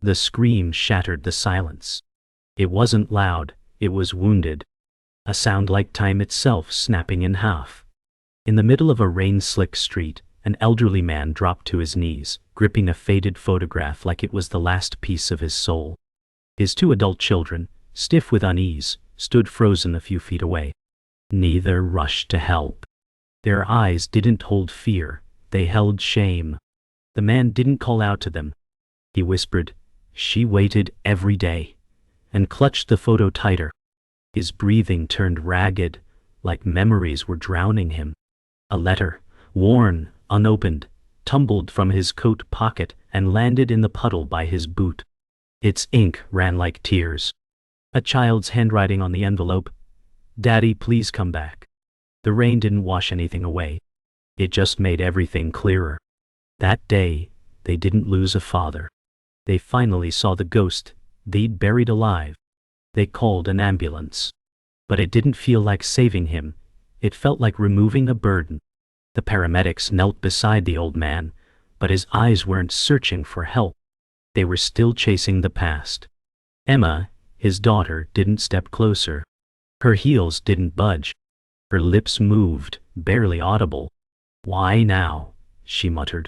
The scream shattered the silence. It wasn't loud, it was wounded. A sound like time itself snapping in half. In the middle of a rain-slick street, an elderly man dropped to his knees, gripping a faded photograph like it was the last piece of his soul. His two adult children, stiff with unease, stood frozen a few feet away. Neither rushed to help. Their eyes didn't hold fear, they held shame. The man didn't call out to them. He whispered, "She waited every day," and clutched the photo tighter. His breathing turned ragged, like memories were drowning him. A letter, worn, unopened, tumbled from his coat pocket and landed in the puddle by his boot. Its ink ran like tears. A child's handwriting on the envelope, "Daddy, please come back." The rain didn't wash anything away. It just made everything clearer. That day, they didn't lose a father. They finally saw the ghost they'd buried alive. They called an ambulance. But it didn't feel like saving him. It felt like removing a burden. The paramedics knelt beside the old man, but his eyes weren't searching for help. They were still chasing the past. Emma, his daughter, didn't step closer. Her heels didn't budge. Her lips moved, barely audible. "Why now?" she muttered.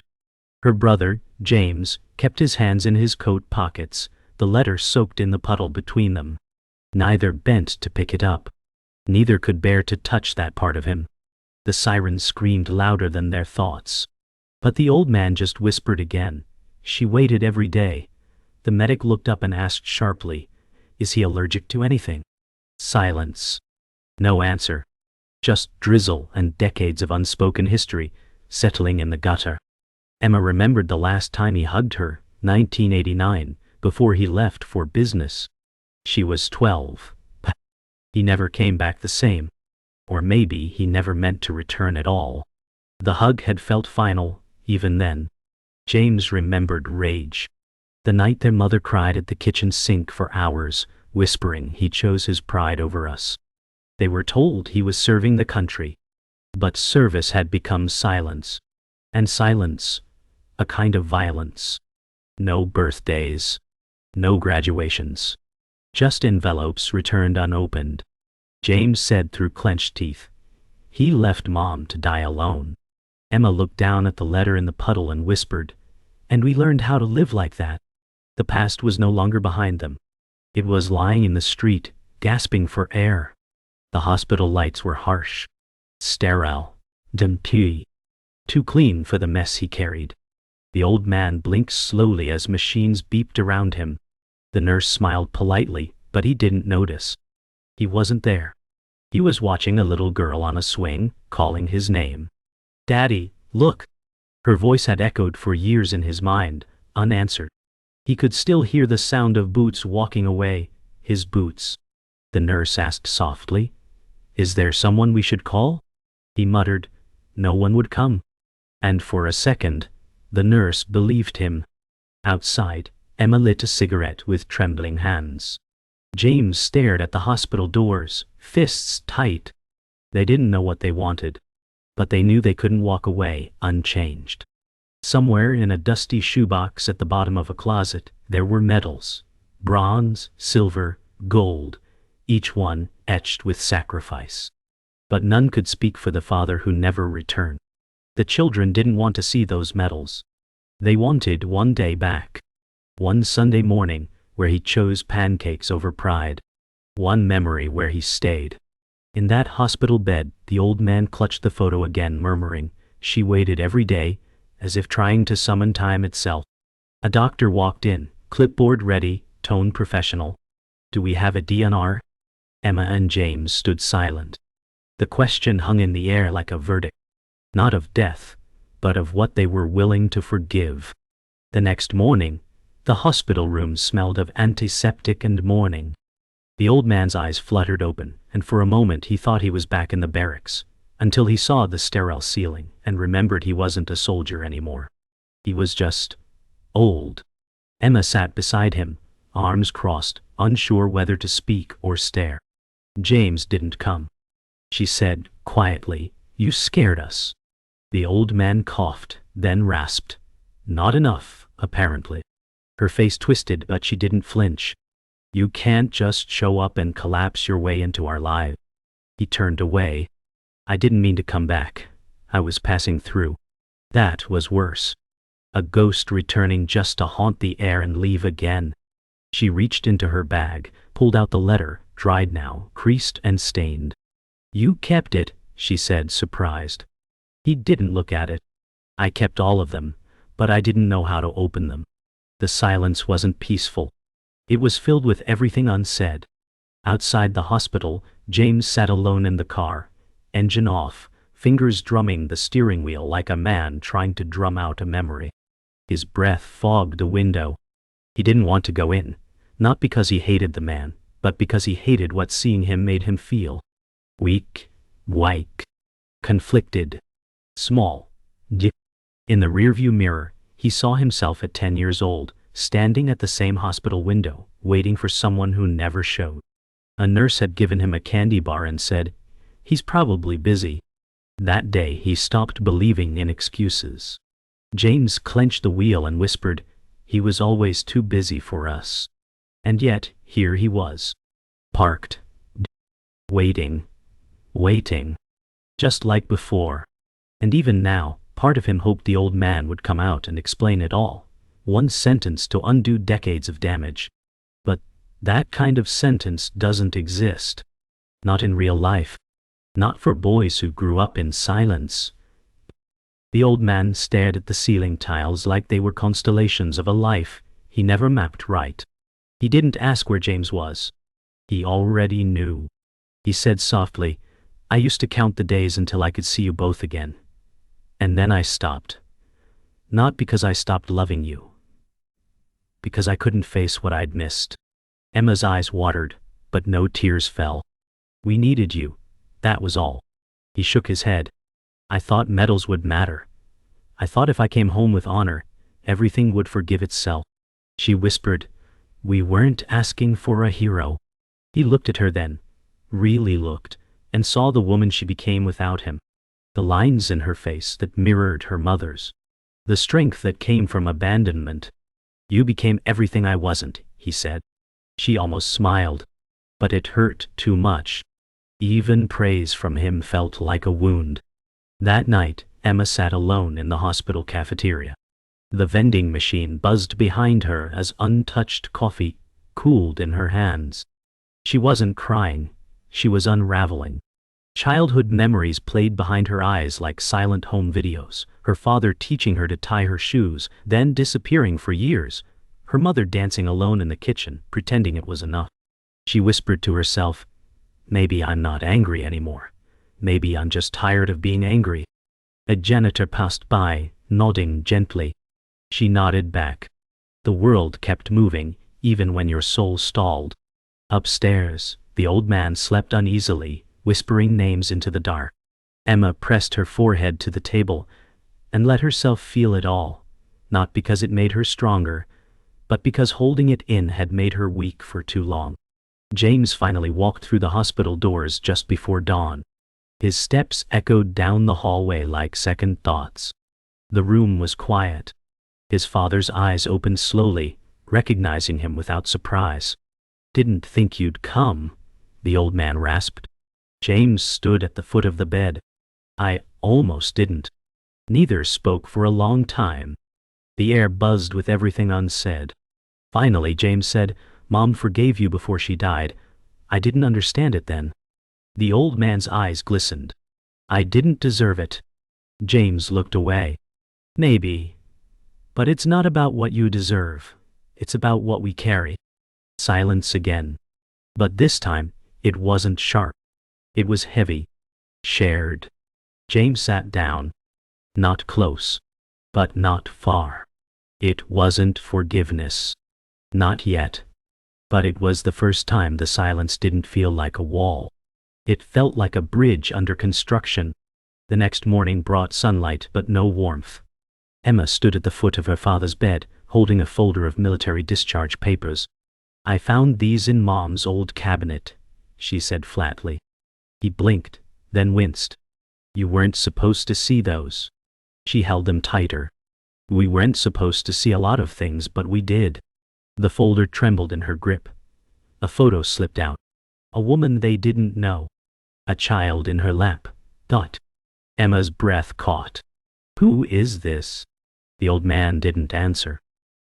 Her brother, James, kept his hands in his coat pockets, the letter soaked in the puddle between them. Neither bent to pick it up. Neither could bear to touch that part of him. The sirens screamed louder than their thoughts. But the old man just whispered again, "She waited every day." The medic looked up and asked sharply, "Is he allergic to anything?" Silence. No answer. Just drizzle and decades of unspoken history settling in the gutter. Emma remembered the last time he hugged her, 1989, before he left for business. She was 12. He never came back the same. Or maybe he never meant to return at all. The hug had felt final, even then. James remembered rage. The night their mother cried at the kitchen sink for hours, whispering he chose his pride over us. They were told he was serving the country. But service had become silence. And silence, a kind of violence. No birthdays. No graduations. Just envelopes returned unopened. James said through clenched teeth, "He left Mom to die alone." Emma looked down at the letter in the puddle and whispered, "And we learned how to live like that." The past was no longer behind them. It was lying in the street, gasping for air. The hospital lights were harsh, sterile, dirty, too clean for the mess he carried. The old man blinked slowly as machines beeped around him. The nurse smiled politely, but he didn't notice. He wasn't there. He was watching a little girl on a swing, calling his name. "Daddy, look!" Her voice had echoed for years in his mind, unanswered. He could still hear the sound of boots walking away, his boots. The nurse asked softly, "Is there someone we should call?" He muttered, "No one would come." And for a second, the nurse believed him. Outside, Emma lit a cigarette with trembling hands. James stared at the hospital doors, fists tight. They didn't know what they wanted, but they knew they couldn't walk away unchanged. Somewhere in a dusty shoebox at the bottom of a closet, there were medals. Bronze, silver, gold, each one etched with sacrifice. But none could speak for the father who never returned. The children didn't want to see those medals. They wanted one day back. One Sunday morning where he chose pancakes over pride. One memory where he stayed. In that hospital bed, the old man clutched the photo again, murmuring, "She waited every day," as if trying to summon time itself. A doctor walked in, clipboard ready, tone professional. "Do we have a DNR?" Emma and James stood silent. The question hung in the air like a verdict. Not of death, but of what they were willing to forgive. The next morning, the hospital room smelled of antiseptic and mourning. The old man's eyes fluttered open, and for a moment he thought he was back in the barracks, until he saw the sterile ceiling and remembered he wasn't a soldier anymore. He was just old. Emma sat beside him, arms crossed, unsure whether to speak or stare. James didn't come. She said, quietly, "You scared us." The old man coughed, then rasped, "Not enough, apparently." Her face twisted, but she didn't flinch. You can't just show up and collapse your way into our lives. He turned away. I didn't mean to come back. I was passing through. That was worse. A ghost returning just to haunt the air and leave again. She reached into her bag, pulled out the letter, dried now, creased and stained. You kept it, she said, surprised. He didn't look at it. I kept all of them, but I didn't know how to open them. The silence wasn't peaceful. It was filled with everything unsaid. Outside the hospital, James sat alone in the car, engine off, fingers drumming the steering wheel like a man trying to drum out a memory. His breath fogged the window. He didn't want to go in, not because he hated the man, but because he hated what seeing him made him feel. Weak, white, conflicted, small. In the rearview mirror, he saw himself at 10 years old, standing at the same hospital window, waiting for someone who never showed. A nurse had given him a candy bar and said, "He's probably busy." That day he stopped believing in excuses. James clenched the wheel and whispered, "He was always too busy for us." And yet, here he was. Parked. Waiting. Just like before. And even now, part of him hoped the old man would come out and explain it all. One sentence to undo decades of damage. But that kind of sentence doesn't exist. Not in real life. Not for boys who grew up in silence. The old man stared at the ceiling tiles like they were constellations of a life he never mapped right. He didn't ask where James was. He already knew. He said softly, "I used to count the days until I could see you both again. And then I stopped. Not because I stopped loving you. Because I couldn't face what I'd missed." Emma's eyes watered, but no tears fell. "We needed you. That was all." He shook his head. "I thought medals would matter. I thought if I came home with honor, everything would forgive itself." She whispered, "We weren't asking for a hero." He looked at her then, really looked, and saw the woman she became without him. The lines in her face that mirrored her mother's. The strength that came from abandonment. "You became everything I wasn't," he said. She almost smiled. But it hurt too much. Even praise from him felt like a wound. That night, Emma sat alone in the hospital cafeteria. The vending machine buzzed behind her as untouched coffee cooled in her hands. She wasn't crying, she was unraveling. Childhood memories played behind her eyes like silent home videos, her father teaching her to tie her shoes, then disappearing for years, her mother dancing alone in the kitchen, pretending it was enough. She whispered to herself, "Maybe I'm not angry anymore. Maybe I'm just tired of being angry." A janitor passed by, nodding gently. She nodded back. The world kept moving, even when your soul stalled. Upstairs, the old man slept uneasily, whispering names into the dark. Emma pressed her forehead to the table and let herself feel it all, not because it made her stronger, but because holding it in had made her weak for too long. James finally walked through the hospital doors just before dawn. His steps echoed down the hallway like second thoughts. The room was quiet. His father's eyes opened slowly, recognizing him without surprise. "Didn't think you'd come," the old man rasped. James stood at the foot of the bed. "I almost didn't." Neither spoke for a long time. The air buzzed with everything unsaid. Finally, James said, "Mom forgave you before she died. I didn't understand it then." The old man's eyes glistened. "I didn't deserve it." James looked away. "Maybe. But it's not about what you deserve. It's about what we carry." Silence again. But this time, it wasn't sharp. It was heavy. Shared. James sat down. Not close. But not far. It wasn't forgiveness. Not yet. But it was the first time the silence didn't feel like a wall. It felt like a bridge under construction. The next morning brought sunlight but no warmth. Emma stood at the foot of her father's bed, holding a folder of military discharge papers. "I found these in Mom's old cabinet," she said flatly. He blinked, then winced. "You weren't supposed to see those." She held them tighter. We weren't supposed to see a lot of things, but we did. The folder trembled in her grip. A photo slipped out. A woman they didn't know. A child in her lap. Dot. Emma's breath caught. Who is this? The old man didn't answer.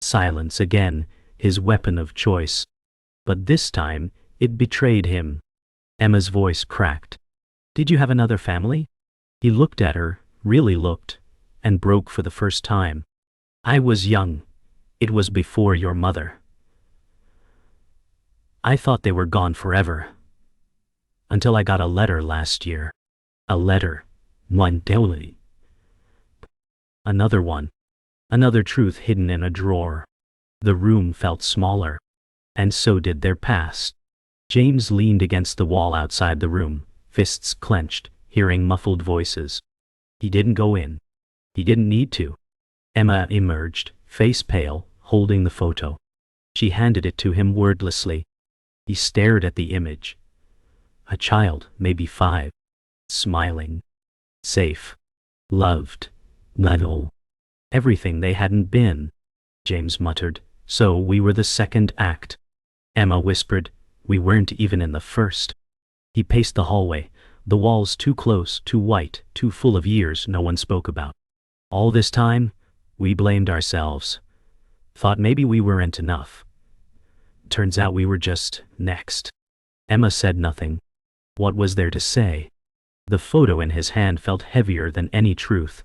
Silence again, his weapon of choice. But this time, it betrayed him. Emma's voice cracked. Did you have another family? He looked at her, really looked, and broke for the first time. I was young. It was before your mother. I thought they were gone forever. Until I got a letter last year. A letter. One daily. Another one. Another truth hidden in a drawer. The room felt smaller. And so did their past. James leaned against the wall outside the room, fists clenched, hearing muffled voices. He didn't go in. He didn't need to. Emma emerged, face pale, holding the photo. She handed it to him wordlessly. He stared at the image. A child, maybe 5. Smiling. Safe. Loved. Little. Everything they hadn't been. James muttered. So we were the second act. Emma whispered. We weren't even in the first. He paced the hallway, the walls too close, too white, too full of years no one spoke about. All this time, we blamed ourselves. Thought maybe we weren't enough. Turns out we were just next. Emma said nothing. What was there to say? The photo in his hand felt heavier than any truth.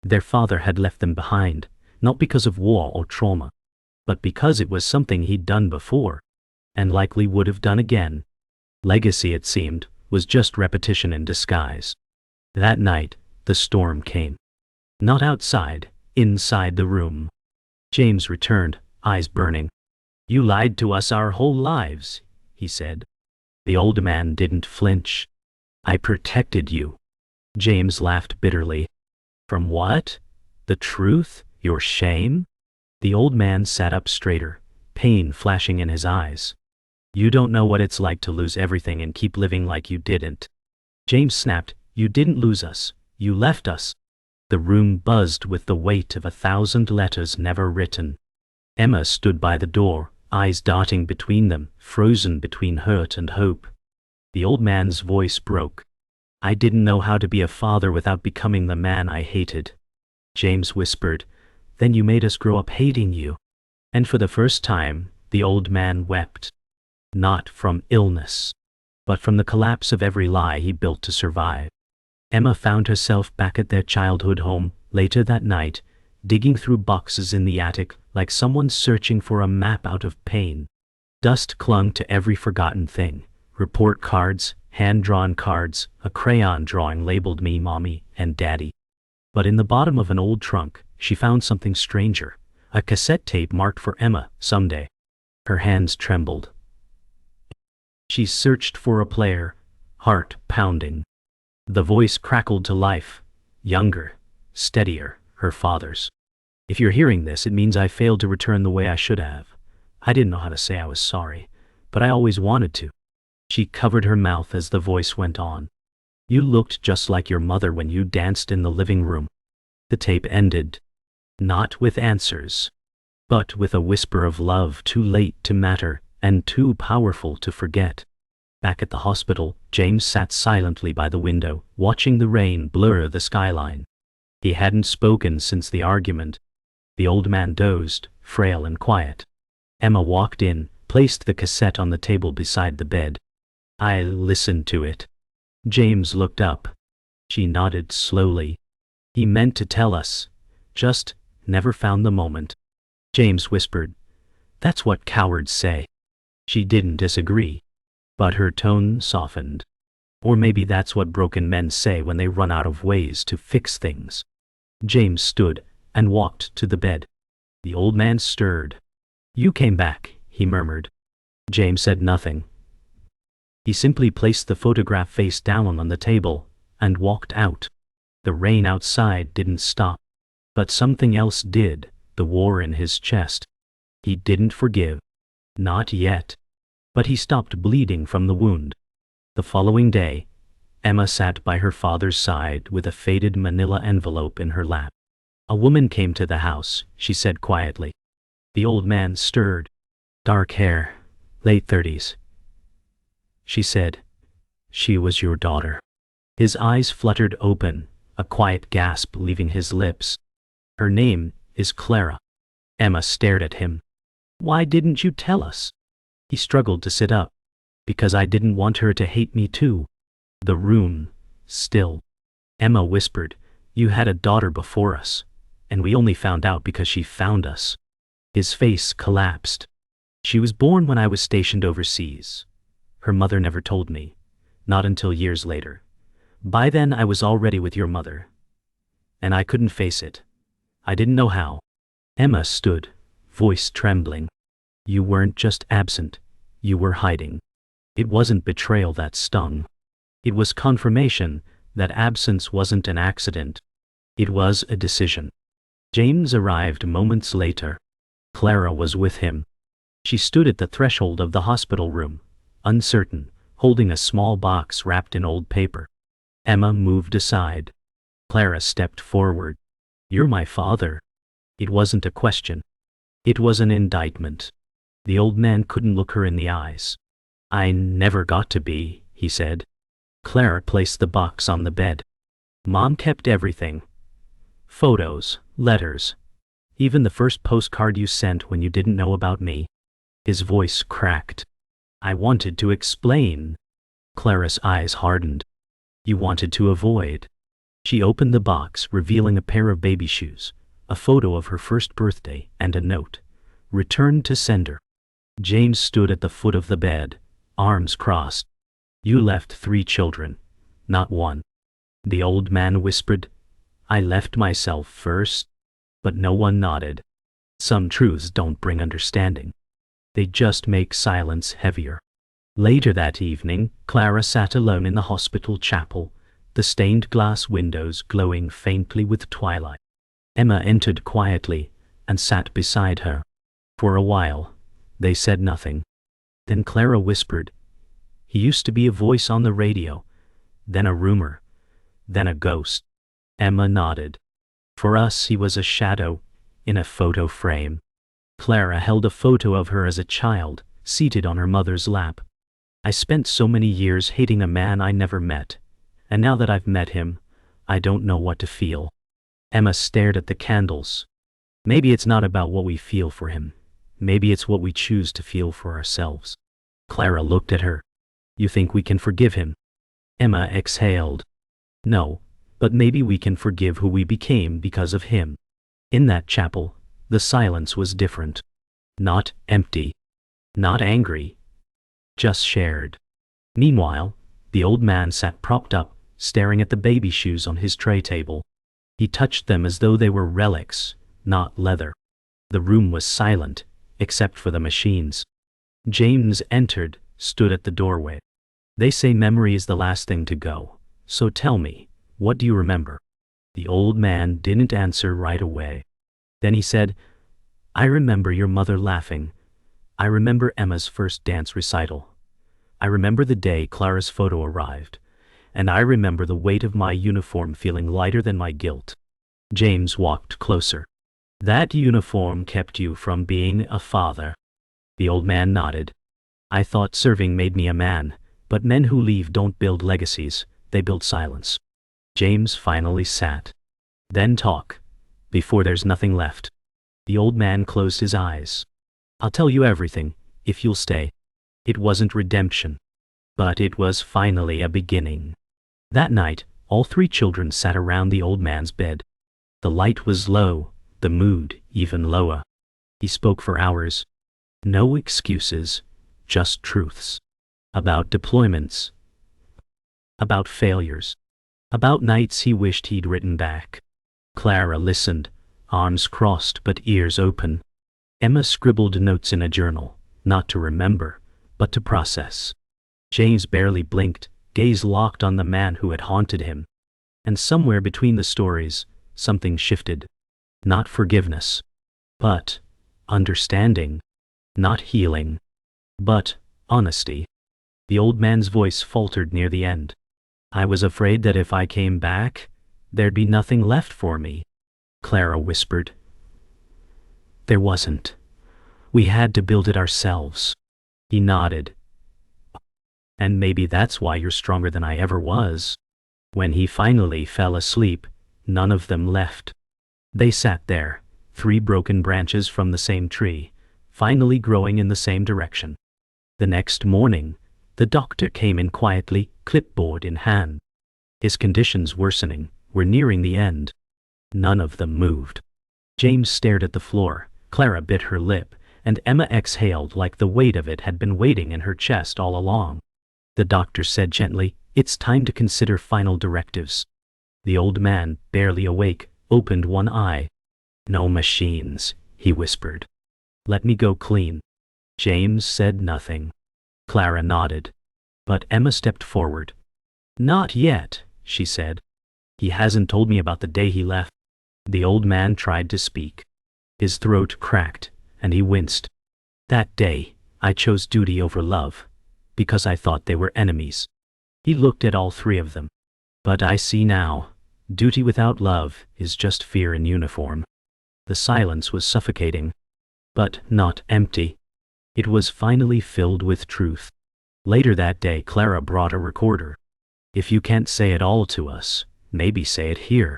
Their father had left them behind, not because of war or trauma, but because it was something he'd done before, and likely would have done again. Legacy, it seemed, was just repetition in disguise. That night, the storm came. Not outside, inside the room. James returned, eyes burning. You lied to us our whole lives, he said. The old man didn't flinch. I protected you. James laughed bitterly. From what? The truth? Your shame? The old man sat up straighter, pain flashing in his eyes. You don't know what it's like to lose everything and keep living like you didn't. James snapped. You didn't lose us. You left us. The room buzzed with the weight of 1,000 letters never written. Emma stood by the door, eyes darting between them, frozen between hurt and hope. The old man's voice broke. I didn't know how to be a father without becoming the man I hated. James whispered. Then you made us grow up hating you. And for the first time, the old man wept. Not from illness, but from the collapse of every lie he built to survive. Emma found herself back at their childhood home, later that night, digging through boxes in the attic like someone searching for a map out of pain. Dust clung to every forgotten thing. Report cards, hand-drawn cards, a crayon drawing labeled me Mommy and Daddy. But in the bottom of an old trunk, she found something stranger. A cassette tape marked for Emma, someday. Her hands trembled. She searched for a player, heart pounding. The voice crackled to life. Younger, steadier, her father's. If you're hearing this, it means I failed to return the way I should have. I didn't know how to say I was sorry, but I always wanted to. She covered her mouth as the voice went on. You looked just like your mother when you danced in the living room. The tape ended. Not with answers, but with a whisper of love too late to matter and too powerful to forget. Back at the hospital, James sat silently by the window, watching the rain blur the skyline. He hadn't spoken since the argument. The old man dozed, frail and quiet. Emma walked in, placed the cassette on the table beside the bed. I listened to it. James looked up. She nodded slowly. He meant to tell us. Just never found the moment. James whispered. That's what cowards say. She didn't disagree. But her tone softened. Or maybe that's what broken men say when they run out of ways to fix things. James stood and walked to the bed. The old man stirred. You came back, he murmured. James said nothing. He simply placed the photograph face down on the table and walked out. The rain outside didn't stop. But something else did, the war in his chest. He didn't forgive. Not yet. But he stopped bleeding from the wound. The following day, Emma sat by her father's side with a faded manila envelope in her lap. A woman came to the house, she said quietly. The old man stirred. Dark hair, late 30s. She said, "She was your daughter." His eyes fluttered open, a quiet gasp leaving his lips. "Her name is Clara." Emma stared at him. "Why didn't you tell us?" He struggled to sit up. "Because I didn't want her to hate me too." The room, still. Emma whispered, "You had a daughter before us, and we only found out because she found us." His face collapsed. "She was born when I was stationed overseas. Her mother never told me, not until years later. By then I was already with your mother. And I couldn't face it. I didn't know how." Emma stood, voice trembling. "You weren't just absent, you were hiding." It wasn't betrayal that stung. It was confirmation that absence wasn't an accident. It was a decision. James arrived moments later. Clara was with him. She stood at the threshold of the hospital room, uncertain, holding a small box wrapped in old paper. Emma moved aside. Clara stepped forward. "You're my father." It wasn't a question. It was an indictment. The old man couldn't look her in the eyes. "I never got to be," he said. Clara placed the box on the bed. "Mom kept everything. Photos, letters, even the first postcard you sent when you didn't know about me." His voice cracked. "I wanted to explain." Clara's eyes hardened. "You wanted to avoid." She opened the box, revealing a pair of baby shoes, a photo of her first birthday, and a note. "Returned to sender." James stood at the foot of the bed, arms crossed. "You left 3 children, not 1. The old man whispered, "I left myself first." But no one nodded. Some truths don't bring understanding. They just make silence heavier. Later that evening, Clara sat alone in the hospital chapel, the stained glass windows glowing faintly with twilight. Emma entered quietly and sat beside her. For a while, they said nothing. Then Clara whispered, "He used to be a voice on the radio, then a rumor, then a ghost." Emma nodded. "For us he was a shadow in a photo frame." Clara held a photo of her as a child, seated on her mother's lap. "I spent so many years hating a man I never met, and now that I've met him, I don't know what to feel." Emma stared at the candles. "Maybe it's not about what we feel for him. Maybe it's what we choose to feel for ourselves." Clara looked at her. "You think we can forgive him?" Emma exhaled. "No, but maybe we can forgive who we became because of him." In that chapel, the silence was different. Not empty. Not angry. Just shared. Meanwhile, the old man sat propped up, staring at the baby shoes on his tray table. He touched them as though they were relics, not leather. The room was silent, except for the machines. James entered, stood at the doorway. "They say memory is the last thing to go, so tell me, what do you remember?" The old man didn't answer right away. Then he said, "I remember your mother laughing. I remember Emma's first dance recital. I remember the day Clara's photo arrived. And I remember the weight of my uniform feeling lighter than my guilt." James walked closer. "That uniform kept you from being a father." The old man nodded. "I thought serving made me a man, but men who leave don't build legacies, they build silence." James finally sat. "Then talk, before there's nothing left." The old man closed his eyes. "I'll tell you everything, if you'll stay." It wasn't redemption, but it was finally a beginning. That night, all 3 children sat around the old man's bed. The light was low, the mood even lower. He spoke for hours. No excuses, just truths. About deployments. About failures. About nights he wished he'd written back. Clara listened, arms crossed but ears open. Emma scribbled notes in a journal, not to remember, but to process. James barely blinked, gaze locked on the man who had haunted him. And somewhere between the stories, something shifted. Not forgiveness, but understanding. Not healing, but honesty. The old man's voice faltered near the end. "I was afraid that if I came back, there'd be nothing left for me." Clara whispered. There wasn't. We had to build it ourselves. He nodded. And maybe that's why you're stronger than I ever was. When he finally fell asleep, none of them left. They sat there, 3 broken branches from the same tree, finally growing in the same direction. The next morning, the doctor came in quietly, clipboard in hand. His conditions worsening, were nearing the end. None of them moved. James stared at the floor, Clara bit her lip, and Emma exhaled like the weight of it had been waiting in her chest all along. The doctor said gently, "It's time to consider final directives." The old man, barely awake, opened one eye. "No machines," he whispered. "Let me go clean." James said nothing. Clara nodded. But Emma stepped forward. "Not yet," she said. "He hasn't told me about the day he left." The old man tried to speak. His throat cracked, and he winced. "That day, I chose duty over love, because I thought they were enemies." He looked at all 3 of them. "But I see now, duty without love is just fear in uniform." The silence was suffocating, but not empty. It was finally filled with truth. Later that day, Clara brought a recorder. "If you can't say it all to us, maybe say it here."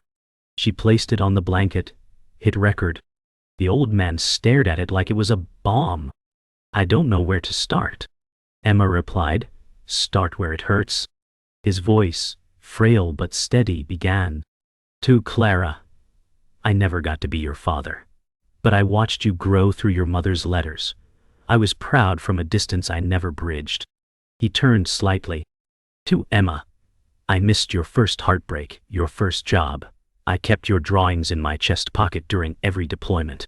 She placed it on the blanket, hit record. The old man stared at it like it was a bomb. "I don't know where to start." Emma replied, "Start where it hurts." His voice, frail but steady, began. "To Clara, I never got to be your father, but I watched you grow through your mother's letters. I was proud from a distance I never bridged." He turned slightly. "To Emma, I missed your first heartbreak, your first job. I kept your drawings in my chest pocket during every deployment."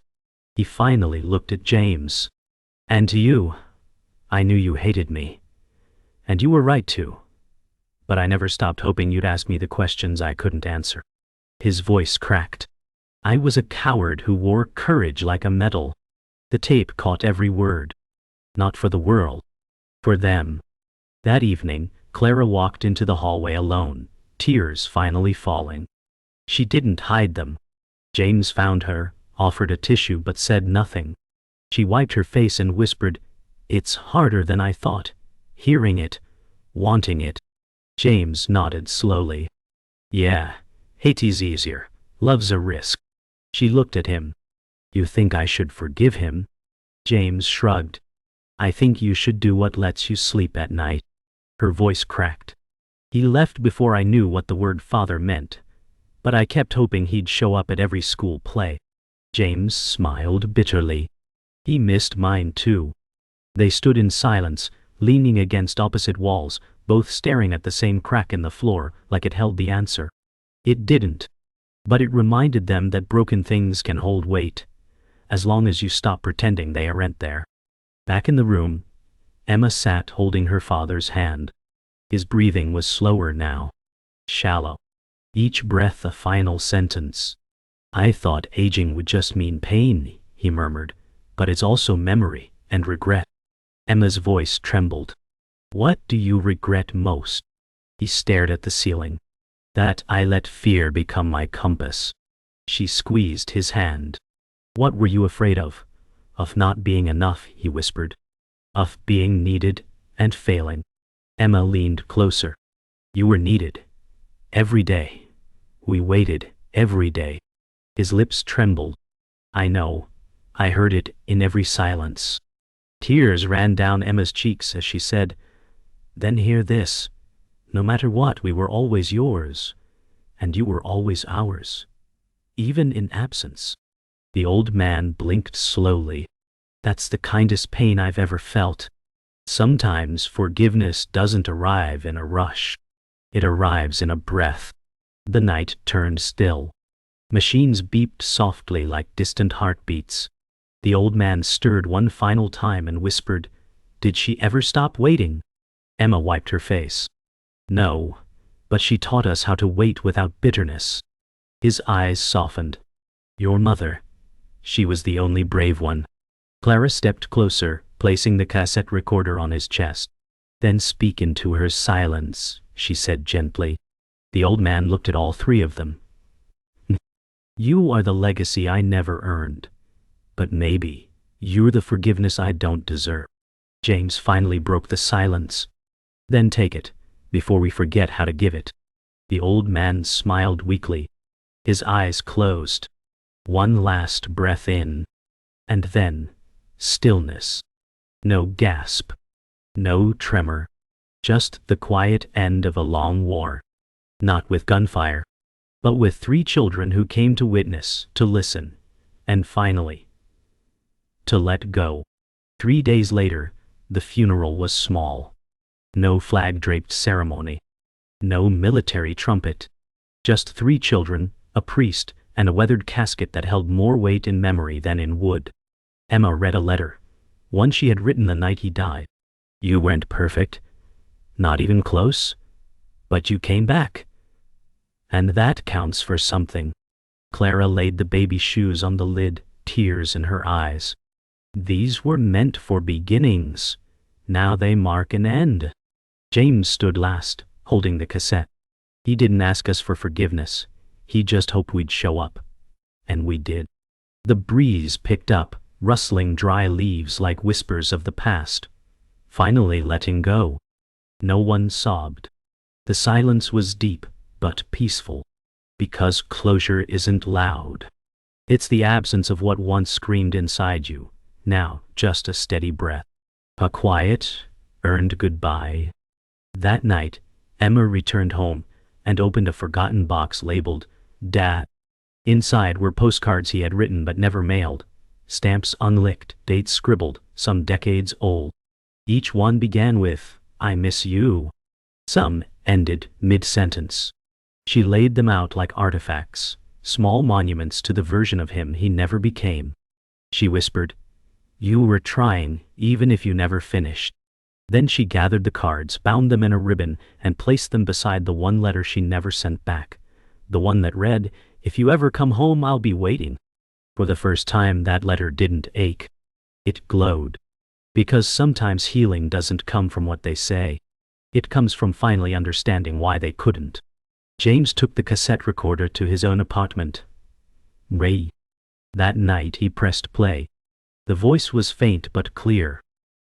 He finally looked at James. "And to you, I knew you hated me. And you were right to. But I never stopped hoping you'd ask me the questions I couldn't answer." His voice cracked. "I was a coward who wore courage like a medal." The tape caught every word. Not for the world. For them. That evening, Clara walked into the hallway alone, tears finally falling. She didn't hide them. James found her, offered a tissue but said nothing. She wiped her face and whispered, "It's harder than I thought. Hearing it. Wanting it." James nodded slowly. "Yeah, hate's easier. Love's a risk." She looked at him. "You think I should forgive him?" James shrugged. "I think you should do what lets you sleep at night." Her voice cracked. "He left before I knew what the word father meant, but I kept hoping he'd show up at every school play." James smiled bitterly. "He missed mine too." They stood in silence, leaning against opposite walls, both staring at the same crack in the floor like it held the answer. It didn't. But it reminded them that broken things can hold weight, as long as you stop pretending they aren't there. Back in the room, Emma sat holding her father's hand. His breathing was slower now. Shallow. Each breath a final sentence. "I thought aging would just mean pain," he murmured, "but it's also memory and regret." Emma's voice trembled. "What do you regret most?" He stared at the ceiling. "That I let fear become my compass." She squeezed his hand. "What were you afraid of?" "Of not being enough," he whispered. "Of being needed and failing." Emma leaned closer. "You were needed. Every day. We waited every day." His lips trembled. "I know. I heard it in every silence." Tears ran down Emma's cheeks as she said, "Then hear this. No matter what, we were always yours, and you were always ours, even in absence." The old man blinked slowly. "That's the kindest pain I've ever felt." Sometimes forgiveness doesn't arrive in a rush. It arrives in a breath. The night turned still. Machines beeped softly like distant heartbeats. The old man stirred one final time and whispered, "Did she ever stop waiting?" Emma wiped her face. "No, but she taught us how to wait without bitterness." His eyes softened. "Your mother. She was the only brave one." Clara stepped closer, placing the cassette recorder on his chest. "Then speak into her silence," she said gently. The old man looked at all 3 of them. You are the legacy I never earned. But maybe you're the forgiveness I don't deserve. James finally broke the silence. Then take it, before we forget how to give it. The old man smiled weakly. His eyes closed. One last breath in. And then, stillness. No gasp. No tremor. Just the quiet end of a long war. Not with gunfire, but with 3 children who came to witness, to listen, and finally, to let go. 3 days later, the funeral was small. No flag-draped ceremony. No military trumpet. Just 3 children, a priest, and a weathered casket that held more weight in memory than in wood. Emma read a letter, one she had written the night he died. You weren't perfect. Not even close. But you came back. And that counts for something. Clara laid the baby shoes on the lid, tears in her eyes. These were meant for beginnings. Now they mark an end. James stood last, holding the cassette. He didn't ask us for forgiveness. He just hoped we'd show up. And we did. The breeze picked up, rustling dry leaves like whispers of the past. Finally letting go. No one sobbed. The silence was deep, but peaceful. Because closure isn't loud. It's the absence of what once screamed inside you. Now, just a steady breath. A quiet, earned goodbye. That night, Emma returned home and opened a forgotten box labeled Dad. Inside were postcards he had written but never mailed. Stamps unlicked, dates scribbled, some decades old. Each one began with, I miss you. Some ended mid-sentence. She laid them out like artifacts, small monuments to the version of him he never became. She whispered, You were trying, even if you never finished. Then she gathered the cards, bound them in a ribbon, and placed them beside the one letter she never sent back. The one that read, If you ever come home, I'll be waiting. For the first time, that letter didn't ache. It glowed. Because sometimes healing doesn't come from what they say. It comes from finally understanding why they couldn't. James took the cassette recorder to his own apartment. Ray. That night he pressed play. The voice was faint but clear.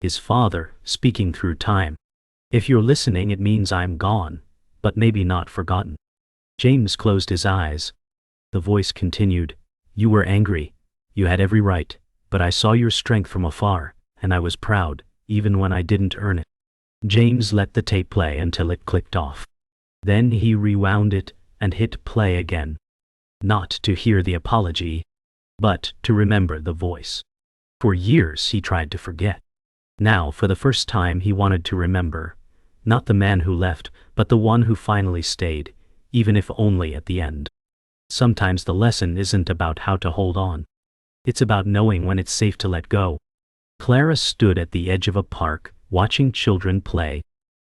His father, speaking through time. If you're listening, it means I'm gone, but maybe not forgotten. James closed his eyes. The voice continued. You were angry. You had every right, but I saw your strength from afar, and I was proud, even when I didn't earn it. James let the tape play until it clicked off. Then he rewound it and hit play again. Not to hear the apology, but to remember the voice. For years he tried to forget. Now, for the first time, he wanted to remember. Not the man who left, but the one who finally stayed, even if only at the end. Sometimes the lesson isn't about how to hold on. It's about knowing when it's safe to let go. Clara stood at the edge of a park, watching children play.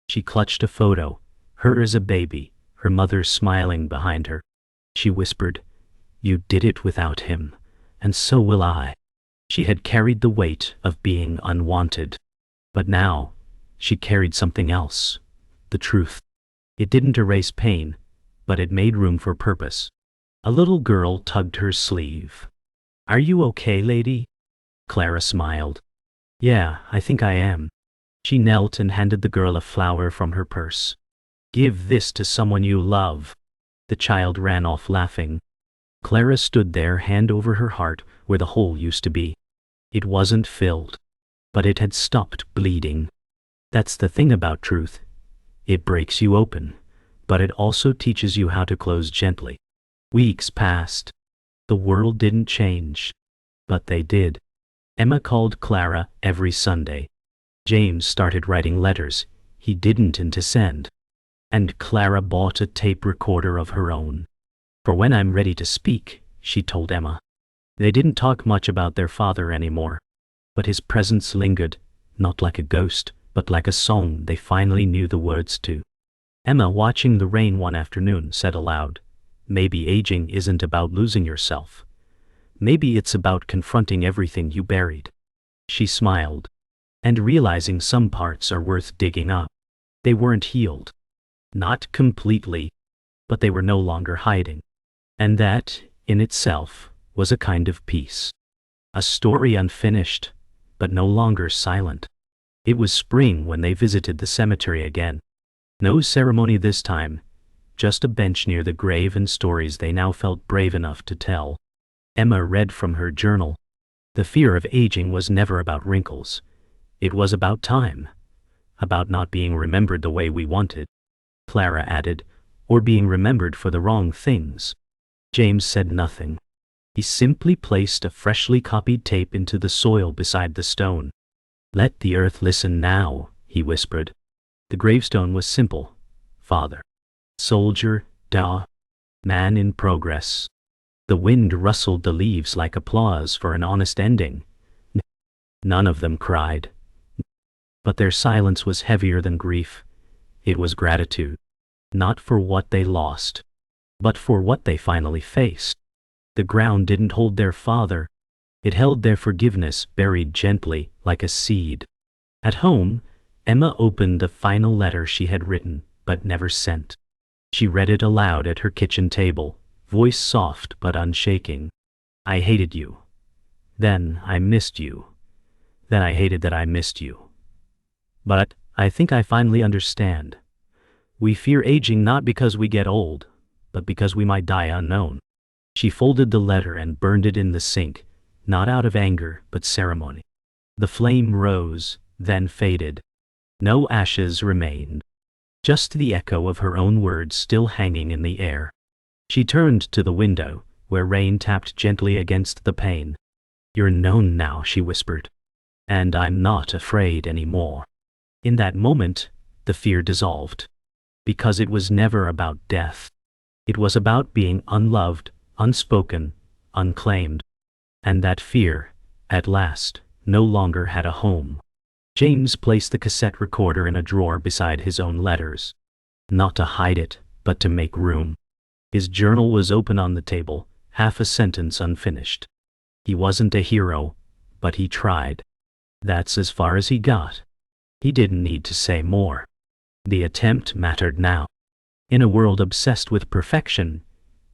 She clutched a photo, her as a baby, her mother smiling behind her. She whispered, You did it without him, and so will I. She had carried the weight of being unwanted. But now, she carried something else. The truth. It didn't erase pain, but it made room for purpose. A little girl tugged her sleeve. Are you okay, lady? Clara smiled. Yeah, I think I am. She knelt and handed the girl a flower from her purse. Give this to someone you love. The child ran off laughing. Clara stood there, hand over her heart, where the hole used to be. It wasn't filled, but it had stopped bleeding. That's the thing about truth. It breaks you open, but it also teaches you how to close gently. Weeks passed. The world didn't change, but they did. Emma called Clara every Sunday. James started writing letters he didn't to send. And Clara bought a tape recorder of her own. For when I'm ready to speak, she told Emma. They didn't talk much about their father anymore, but his presence lingered, not like a ghost, but like a song they finally knew the words to. Emma, watching the rain one afternoon, said aloud, Maybe aging isn't about losing yourself. Maybe it's about confronting everything you buried. She smiled, and realizing some parts are worth digging up. They weren't healed. Not completely, but they were no longer hiding. And that, in itself, was a kind of peace. A story unfinished, but no longer silent. It was spring when they visited the cemetery again. No ceremony this time, just a bench near the grave and stories they now felt brave enough to tell. Emma read from her journal. The fear of aging was never about wrinkles. It was about time. About not being remembered the way we wanted. Clara added, or being remembered for the wrong things. James said nothing. He simply placed a freshly copied tape into the soil beside the stone. "Let the earth listen now," he whispered. The gravestone was simple. Father. Soldier, da. Man in progress. The wind rustled the leaves like applause for an honest ending. None of them cried. But their silence was heavier than grief. It was gratitude. Not for what they lost, but for what they finally faced. The ground didn't hold their father. It held their forgiveness buried gently like a seed. At home, Emma opened the final letter she had written but never sent. She read it aloud at her kitchen table, voice soft but unshaking. "I hated you. Then I missed you. Then I hated that I missed you. But I think I finally understand. We fear aging not because we get old, but because we might die unknown." She folded the letter and burned it in the sink, not out of anger but ceremony. The flame rose, then faded. No ashes remained. Just the echo of her own words still hanging in the air. She turned to the window, where rain tapped gently against the pane. "You're known now," she whispered. "And I'm not afraid anymore." In that moment, the fear dissolved. Because it was never about death. It was about being unloved, unspoken, unclaimed. And that fear, at last, no longer had a home. James placed the cassette recorder in a drawer beside his own letters. Not to hide it, but to make room. His journal was open on the table, half a sentence unfinished. He wasn't a hero, but he tried. That's as far as he got. He didn't need to say more. The attempt mattered now. In a world obsessed with perfection,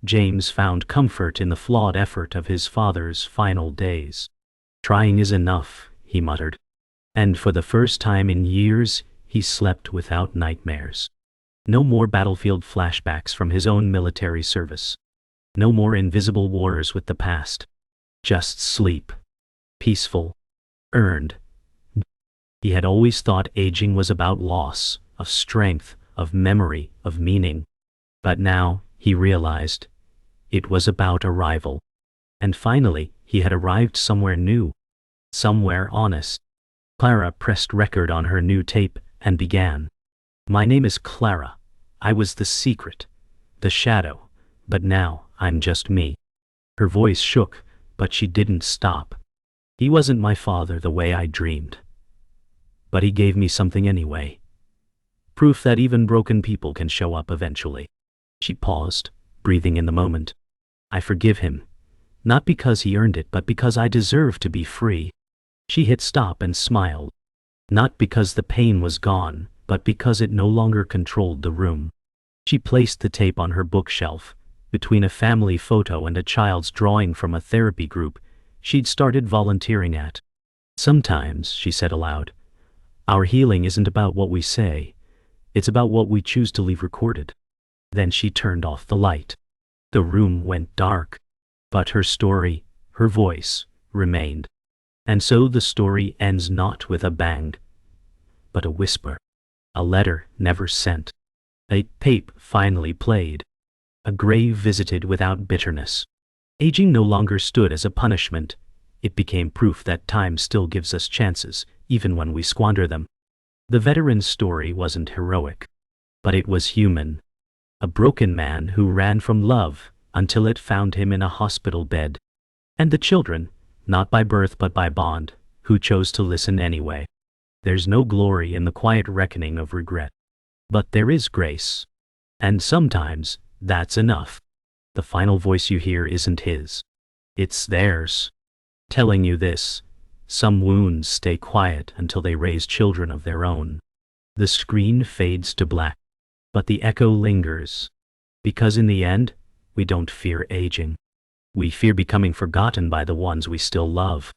James found comfort in the flawed effort of his father's final days. "Trying is enough," he muttered. And for the first time in years, he slept without nightmares. No more battlefield flashbacks from his own military service. No more invisible wars with the past. Just sleep. Peaceful. Earned. He had always thought aging was about loss, of strength, of memory, of meaning. But now, he realized, it was about arrival. And finally, he had arrived somewhere new. Somewhere honest. Clara pressed record on her new tape and began. "My name is Clara. I was the secret, the shadow, but now I'm just me." Her voice shook, but she didn't stop. "He wasn't my father the way I dreamed. But he gave me something anyway. Proof that even broken people can show up eventually." She paused, breathing in the moment. "I forgive him. Not because he earned it, but because I deserve to be free." She hit stop and smiled. Not because the pain was gone, but because it no longer controlled the room. She placed the tape on her bookshelf, between a family photo and a child's drawing from a therapy group she'd started volunteering at. "Sometimes," she said aloud, "our healing isn't about what we say, it's about what we choose to leave recorded." Then she turned off the light. The room went dark. But her story, her voice, remained. And so the story ends not with a bang, but a whisper. A letter never sent. A tape finally played. A grave visited without bitterness. Aging no longer stood as a punishment. It became proof that time still gives us chances, even when we squander them. The veteran's story wasn't heroic, but it was human. A broken man who ran from love until it found him in a hospital bed. And the children, not by birth but by bond, who chose to listen anyway. There's no glory in the quiet reckoning of regret. But there is grace. And sometimes, that's enough. The final voice you hear isn't his. It's theirs. Telling you this, some wounds stay quiet until they raise children of their own. The screen fades to black, but the echo lingers. Because in the end, we don't fear aging. We fear becoming forgotten by the ones we still love.